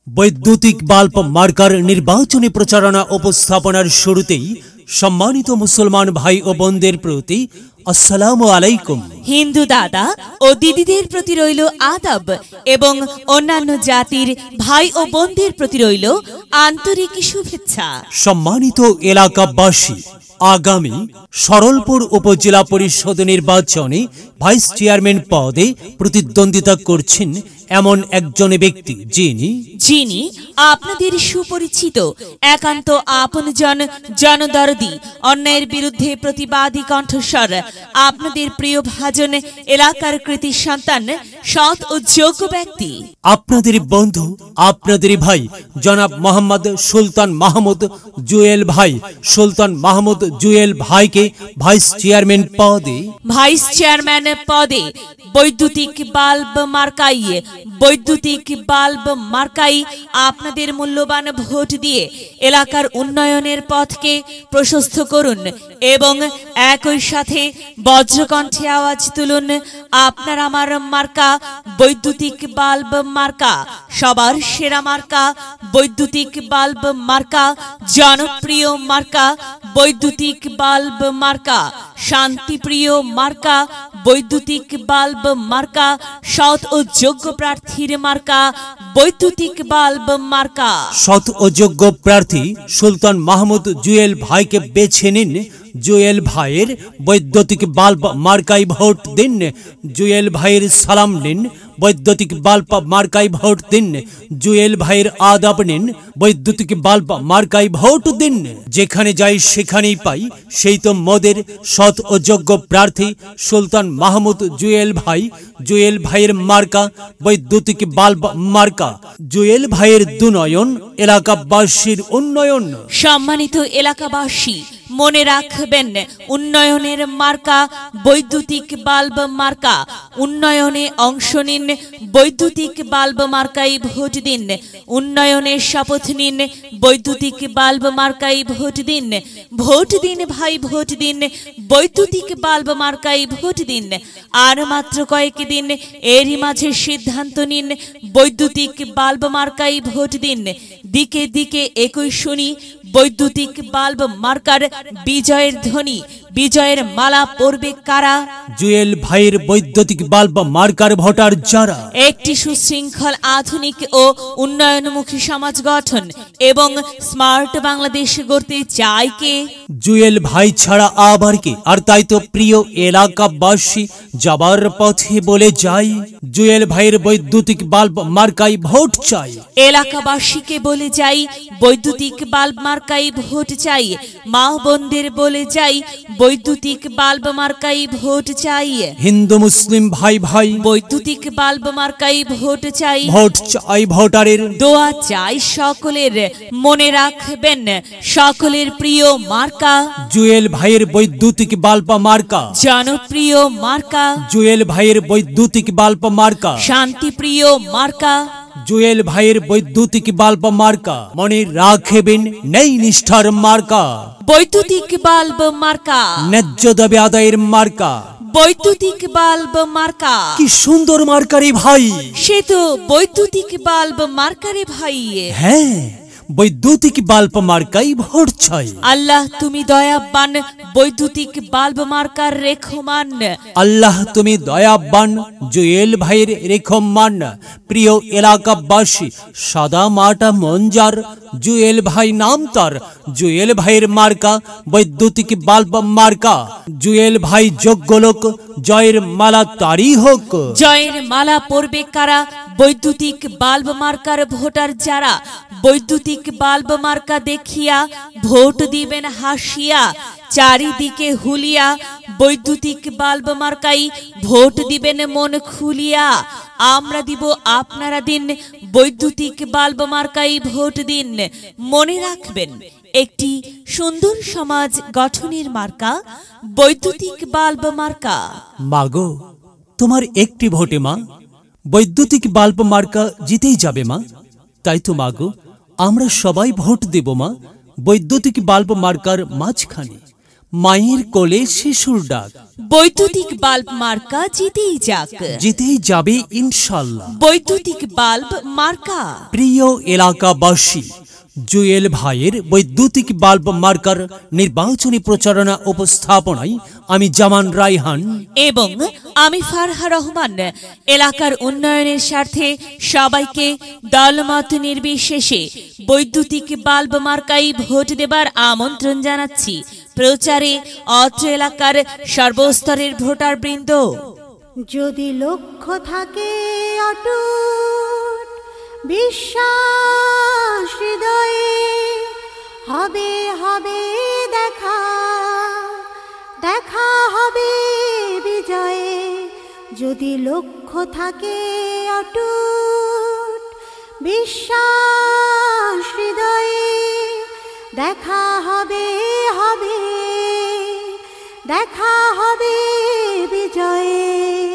বৈদ্যুতিক bulb marker নির্বাচনী প্রচারণা উপস্থাপনার শুরুতেই সম্মানিত মুসলমান ভাই ও বোনদের প্রতি আসসালামু আলাইকুম। হিন্দু দাদা ও দিদিদের প্রতি রইল আদাব এবং অন্যান্য জাতির ভাই ও বোনদের প্রতি রইল আন্তরিক শুভেচ্ছা। সম্মানিত এলাকাবাসী, আগামী সরলপুর উপজেলা পরিষদ নির্বাচনে ভাইস চেয়ারম্যান পদে প্রতিদ্বন্দ্বিতা করছেন এমন একজন ব্যক্তি যিনি আপনাদের সুপরিচিত, একান্ত আপনজন, জনদরদি, অন্যায়ের বিরুদ্ধে প্রতিবাদী কণ্ঠস্বর, আপনাদের প্রিয় ভাজন, এলাকার কৃতি সন্তান, সৎ ও যোগ্য ব্যক্তি, আপনাদের বন্ধু, আপনাদের ভাই জনাব মোহাম্মদ সুলতান মাহমুদ জুয়েল ভাই। সুলতান মাহমুদ জুয়েল ভাইকে ভাইস চেয়ারম্যান পদে বৈদ্যুতিক বাল্ব মার্কাই আপনাদের মূল্যবান ভোট দিয়ে এলাকার উন্নয়নের পথকে প্রশস্ত করুন এবং একই সাথে বজ্রকণ্ঠে আওয়াজ তুলুন, আপনার আমার মার্কা বৈদ্যুতিক বাল্ব মার্কা, সবার সেরা মার্কা বৈদ্যুতিক বাল্ব মার্কা, জনপ্রিয় মার্কা বৈদ্যুতিক বাল্ব মার্কা, শান্তিপ্রিয় মার্কা বৈদ্যুতিক বাল্ব মার্কা, সৎ ও যোগ্য প্রার্থীর মার্কা বৈদ্যুতিক বাল্ব মার্কা। সৎ ও যোগ্য প্রার্থী সুলতান মাহমুদ জুয়েল ভাইকে বেছে নিন। জুয়েল ভাইয়ের বৈদ্যুতিক বাল্ব মার্কাই ভোট দিন। জুয়েল ভাইয়ের সালাম নিন, বৈদ্যুতিক বাল্ব মার্কাই ভোট দিন। জুয়েল ভাইয়ের আদাব নিন, বৈদ্যুতিক বাল্ব মার্কাই ভোট দিন। যেখানে যাই সেখানেই পাই, সেই তো মোদের সৎ ও যোগ্য প্রার্থী সুলতান মাহমুদ জুয়েল ভাই। জুয়েল ভাইয়ের মার্কা বৈদ্যুতিক বাল্ব মার্কা। জুয়েল ভাইয়ের দুনয়ন, এলাকাবাসীর উন্নয়ন। সম্মানিত এলাকাবাসী, মনে রাখবেন, উন্নয়নের মার্কা বৈদ্যুতিক বাল্ব মার্কা। উন্নয়নে অংশ নিন, বৈদ্যুতিক বাল্ব মার্কাই ভোট দিন। উন্নয়নের শপথ নিন, বৈদ্যুতিক বাল্ব মার্কাই ভোট দিন। ভোট দিন ভাই, ভোট দিন, বৈদ্যুতিক বাল্ব মার্কাই ভোট দিন। আর মাত্র কয়েক দিন, এরই মাঝে সিদ্ধান্ত নিন, বৈদ্যুতিক বাল্ব মার্কাই ভোট দিন। দিকে দিকে একই শুনি, বৈদ্যুতিক বাল্ব মার্কার বিজয়ের ধ্বনি, বিজয়ের মালা পরবে কারা? জুয়েল ভাইয়ের বৈদ্যুতিক বাল্ব মার্কার ভোটার যারা। একটি সুশৃঙ্খল, আধুনিক ও উন্নয়নমুখী সমাজ গঠন এবং স্মার্ট বাংলাদেশ গড়তে চায় কে? জুয়েল ভাই ছাড়া আবার কে? আর তাই তো প্রিয় এলাকাবাসী, যাবার পথে বলে যাই, জুয়েল ভাইয়ের বৈদ্যুতিক বাল্ব মার্কাই ভোট চাই। এলাকাবাসীকে বলে যাই, বৈদ্যুতিক বাল্ব মার্কাই ভোট চাই। মা বোনদের বলে যাই, বৈদ্যুতিক বাল্ব মার্কাই ভোট চাই। হিন্দু মুসলিম ভাই ভাই, বৈদ্যুতিক বাল্ব মার্কাই ভোট চাই। ভোট চাই ভোটারের, দোয়া চাই সকলের। মনে রাখবেন, সকলের প্রিয় মার্কা জুয়েল ভাইয়ের বৈদ্যুতিক বাল্ব মার্কা। জনপ্রিয় মার্কা জুয়েল ভাইয়ের বৈদ্যুতিক বাল্ব মার্কা। শান্তিপ্রিয় মার্কা জুয়েল ভাইয়ের বৈদ্যুতিক বাল্ব মার্কা। মনে রাখবেন, নেই নিষ্ঠার মার্কা বৈদ্যুতিক বাল্ব মার্কা। ন্যায্য দাবি আদায়ের মার্কা বৈদ্যুতিক বাল্ব মার্কা। কি সুন্দর মার্কারে ভাই! সে তো বৈদ্যুতিক বাল্ব মার্কারে ভাই। হ্যাঁ, বৈদ্যুতিক বাল্ব মার্কাই ভোট চাই। আল্লাহ তুমি দয়াবান, বৈদ্যুতিক বাল্ব মার্কার রেখমান। আল্লাহ তুমি দয়াবান, জুয়েল ভাইয়ের রেখমান। প্রিয় এলাকাবাসী, সাদা মাটা মঞ্জার, জুয়েল ভাই নাম তার। জুয়েল ভাইয়ের মার্কা বৈদ্যুতিক বাল্ব মার্কা। জুয়েল ভাই যোগ্য লোক, জয়ের মালা তারই হোক। জয়ের মালা পরবে কারা? বৈদ্যুতিক বাল্ব মার্কার ভোটার যারা। বৈদ্যুতিক বাল্ব মার্কা দেখিয়া ভোট দিবেন হাসিয়া, চারিদিকে হুলিয়া। বৈদ্যুতিক বাল্ব মার্কাই ভোট দিবেন মন খুলিয়া। আমরা দিব, আপনারা দিন, বৈদ্যুতিক বাল্ব মার্কাই ভোট দিন। মনে রাখবেন, একটি সুন্দর সমাজ গঠনের মার্কা বৈদ্যুতিক বাল্ব মার্কা। মাগো, তোমার একটি ভোটে মা বৈদ্যুতিক বাল্ব মার্কা জিতেই যাবে মা। তাই তো মাগো, আমরা সবাই ভোট দেব মা বৈদ্যুতিক বাল্ব মার্কার মাঝখানে। মায়ের কোলে শিশুর ডাক। বৈদ্যুতিক বাল্ব মার্কা জিতেই যাক, জিতেই যাবে ইনশাল্লাহ। বৈদ্যুতিক বাল্ব মার্কা। প্রিয় এলাকাবাসী, জুয়েল ভাইয়ের বৈদ্যুতিক বাল্ব মার্কার নির্বাচনী প্রচারণা উপস্থাপনায় আমি জামান রায়হান এবং আমি ফারহা রহমান এলাকার উন্নয়নের স্বার্থে সবাইকে দলমত নির্বিশেষে বৈদ্যুতিক বাল্ব মার্কাই ভোট দেবার আমন্ত্রণ জানাচ্ছি। প্রচারে অত্র এলাকার সর্বস্তরের ভোটারবৃন্দ। যদি লক্ষ্য থাকে অটুট বিশ্বাস হৃদয়ে, হবে হবে দেখা, দেখা হবে বিজয়ে। যদি লক্ষ্য থাকে অটুট বিশ্বাস হৃদয়ে, দেখা হবে হবে, দেখা হবে বিজয়ে।